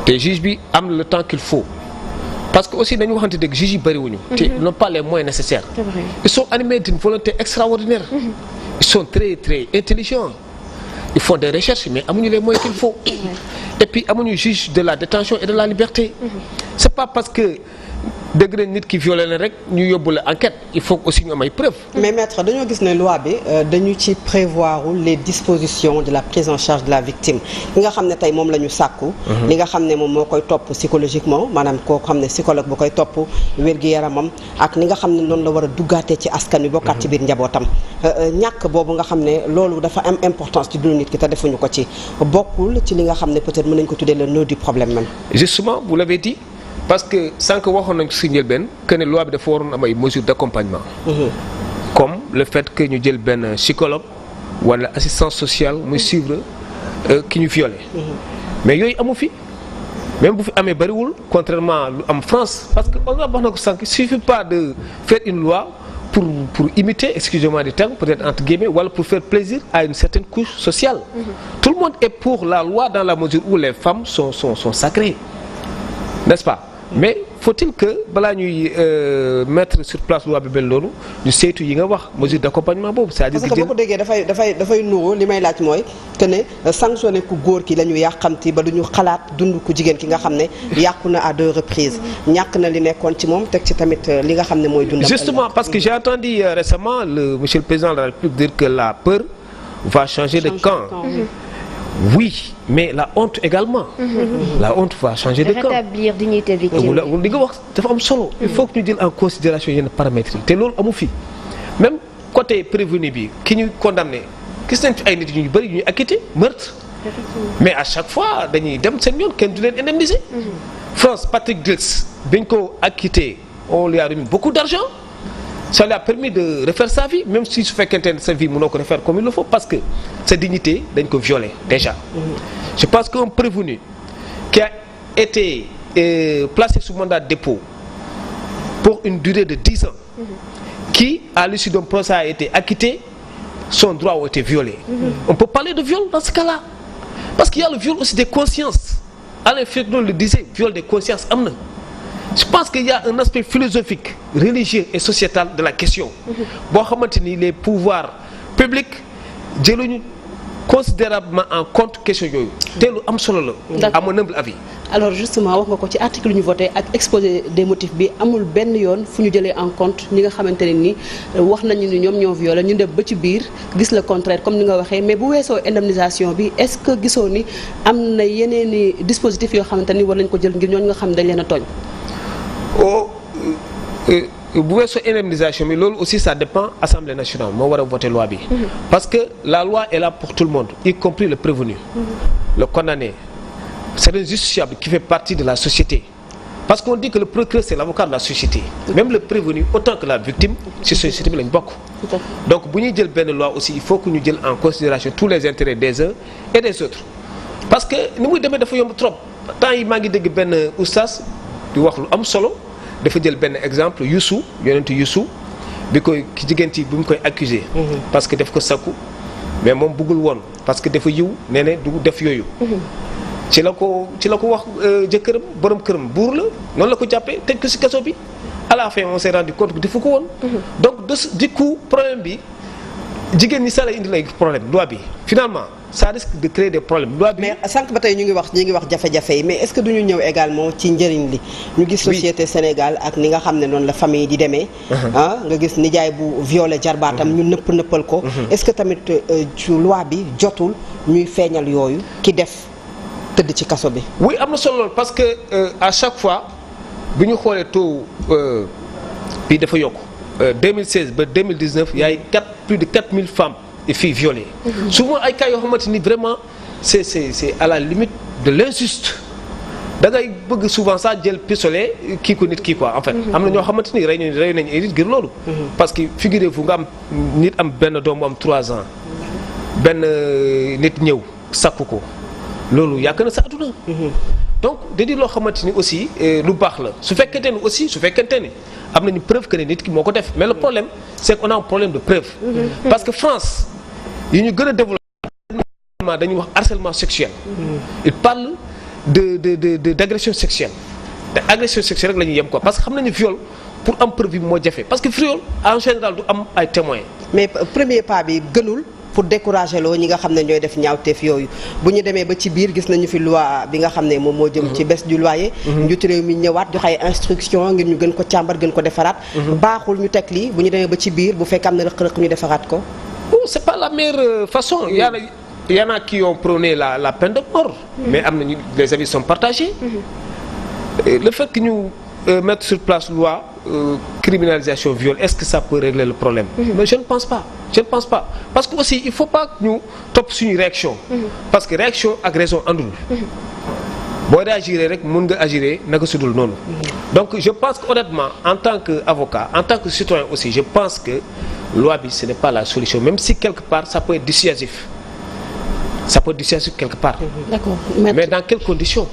te juge bi am le temps qu'il faut parce que aussi dañu waxante dëgg juge yi bëriwuñu. te ils n'ont pas les moyens nécessaires. Ils sont animés d'une volonté extraordinaire. Ils sont très très intelligents. Ils font des recherches mais amuñu les moyens qu'il faut. Et puis amuñu juge de la détention et de la liberté. C'est pas parce que dëgg nañ nit ki violé na rek ñu yóbbu la enquête il faut aussi ñu am ay preuves. mais maître dañoo gis ne loi bi dañu ci prévoir les dispositions de la prise en charge de la victime li nga xam ne tey moom la ñu sàkku. li nga xam ne moom moo koy topp psychologiquement maanaam koo xam ne psychologue bu koy topp wér-gi-yaramam ak ni nga xam ne noonu la war a duggaatee ci askan wi bokkaat ci biir njabootam. ñàkk boobu nga xam ne loolu dafa am importance ci dundu nit ki te defuñu ko ci bokkul ci li nga xam ne peut-être mën nañu ko tuddee le nœud du problème même. Justement vous l'avez dit. Parce que sans que waxoon nañ si njëlbeen que ne loi bi dafa waroon am ay mesures d'accompagnement. Comme le fait que ñu jël benn psychologue wala assistance sociale muy suivre ki ñu violé. Mais yooyu amu fi même bu fi amee bariwul contrairement lu am France parce que on a wax na ko sànq il suffit pas de faire une loi pour imiter excusez-moi du terme peut-être entre guillemets wala pour faire plaisir à une certaine couche sociale. Tout le monde est pour la loi dans la mesure où les femmes sont sacrées, n'est-ce pas? Mais faut-il que balaa ñuy mettre sur place loi bi mel noonu ñu saytu yi nga wax mesure d'accompagnement boobu. c'est-à-dire parce que boo ko déggee dafay nuru li may laaj mooy que ne sanctionné ku góor ki la ñu yàqamti ba du ñu xalaat dund ku jigéen ki nga xam ne yàqu na à 2 reprises ñàkk na li nekkoon ci moom teg ci tamit li nga xam ne mooy dundam. Justement parce que j'ai entendu récemment monsieur le président de la République dire que la peur va changer de camp. Oui, mais la honte également. La honte va changer de camp. Rétablir dignité victime. li nga wax dafa am solo. Il faut que ñu jël en considération yenn paramètres yi te loolu amu fi même côté prévenu bi ki ñu condamné gis nañ fi ay nit ñu bëri ñu acquitté meurtre. Mais à chaque fois dañuy dem seen yoon kenn du leen indemniser. France Patrick Dils biñ ko acquitté on lui a remis beaucoup d'argent. Ça lui a permis de refaire sa vie même si su fekkente ne sa vie mënoo ko refaire comme il le faut parce que sa dignité dañ ko violer déjà. Je pense qu'un prévenu qui a été placé sous mandat de dépôt pour une durée de 10 ans qui à l'issue d'un procès a été acquitté son droit a été violé. On peut parler de viol dans ce cas-là parce qu'il y a le viol aussi des consciences. Alain Firdo le disait viol des consciences am na. Je pense qu'il y a un aspect philosophique, religieux et sociétal de la question. boo xamante ni les pouvoirs publics jëluñu considérablement en compte question yooyu. te lu am solo la. à mon humble avis. alors justement wax nga ko ci article ñu voté ak exposé des motifs bi amul benn yoon fu ñu jëlee en compte ñi nga xamante ne ni wax nañu ni ñoom ñoo violé ñu dem ba ci biir gis le contraire comme ni nga waxee mais bu weesoo indemnisation bi est-ce que gisoo ni am na yeneen i dispositifs yoo xamante ni war nañ ko jël ngir ñooñu nga xam dañ leen a tooñ. bu weesoo indemnisation bi loolu aussi ça dépend Assemblée nationale moo war a voter loi bi. Parce que la loi est là pour tout le monde y compris le prévenu. Le condamné c'est un justiciable qui fait partie de la société parce qu'on dit que le procureur c'est l'avocat de la société. Même le prévenu autant que la victime ci société bi lañ bokk. Donc bu ñuy jël benn loi aussi il faut que ñu jël en considération tous les intérêts des uns et des autres parce que ni muy demee dafa yomb trop temps yi maa ngi dégg benn oustaz di wax lu am solo. dafa jël benn exemple Youssou yonentu Youssou bi koy ki jigéen ci bi mu koy accusé parce que daf ko sakku mais moom bëggul woon parce que dafa yiw nee ne du def yooyu ci la ko wax jëkkëram borom këram buur la noonu la ko jàppee tëj ko ci kaso bi à la fin on s'est rendu compte que defu ko woon donc du coup problème bi jigéen ñi sa la indi lay problème loi bi finalement ça risque de créer des problèmes loi bi. mais sànq ba tey ñu ngi wax jafe-jafe yi mais est-ce que duñu ñëw également ci njëriñ li ñu gis société Sénégal ak ni nga xam ne noonu la famille di demee nga gis nijaay bu violé jarbaatam ñu nëppal ko est-ce que tamit ci loi bi jotul ñuy feeñal yooyu ki def tëdd ci kaso bi. oui am na solo lool parce que à chaque fois bu ñu xoolee taux bi dafa yokk 2016 ba 2019 y a plus de 4000 femmes et filles violées. Souvent ay cas yoo xamante ni vraiment c'est à la limite de l'injuste da ngay bëgg souvent ça jël pistolet kii ko nit kii quoi en fait. am na ñoo xamante ni rey nañu ay nit ngir loolu. parce que figurez-vous nga am nit am benn doom bu am 3 ans benn nit ñëw sakku ko loolu yàgg na sa àdduna. donc da di loo xamante ni aussi lu baax la su fekkente ni am nañu preuve que ne nit ki moo ko def mais le problème c'est qu'on a un problème de preuve. parce que France yi ñu gën a développé dañuy wax harcèlement sexuel. il parle d'agression sexuelle te agression sexuelle rek la ñuy yem quoi parce que xam nañu viol pour am preuve bi moo jafe parce que viol en général du am ay témoins. mais premier pas bi gënul pour décourager loo ñi nga xam ne ñooy def ñaawteef yooyu bu ñu demee ba ci biir gis nañu fi loi bi nga xam ne moom moo jëm ci baisse du loyer. njiitu réew mi ñëwaat joxe ay instruction ngir ñu gën ko càmbar gën ko defaraat. baaxul ñu teg lii bu ñu demee ba ci biir bu fekk am na rëq-rëq ñu defaraat ko. bon c'est pas la meilleure façon. Il y en a qui ont prôné la peine de mort. Mais les avis sont partagés. Le fait que nous mettre sur place loi criminalisation viol, est-ce que ça peut régler le problème? Mais je ne pense pas. Je ne pense pas. Parce que aussi, il ne faut pas que nous top sur une réaction. Parce que réaction avec raison andul. Boo réagir rek mën nga agir naka sudul noonu. Donc je pense que honnêtement en tant qu'avocat, en tant que citoyen aussi, je pense que loi bi ce n'est pas la solution, même si quelque part ça peut être dissuasif. Ça peut être dissuasif quelque part. D'accord. Mais dans quelles conditions?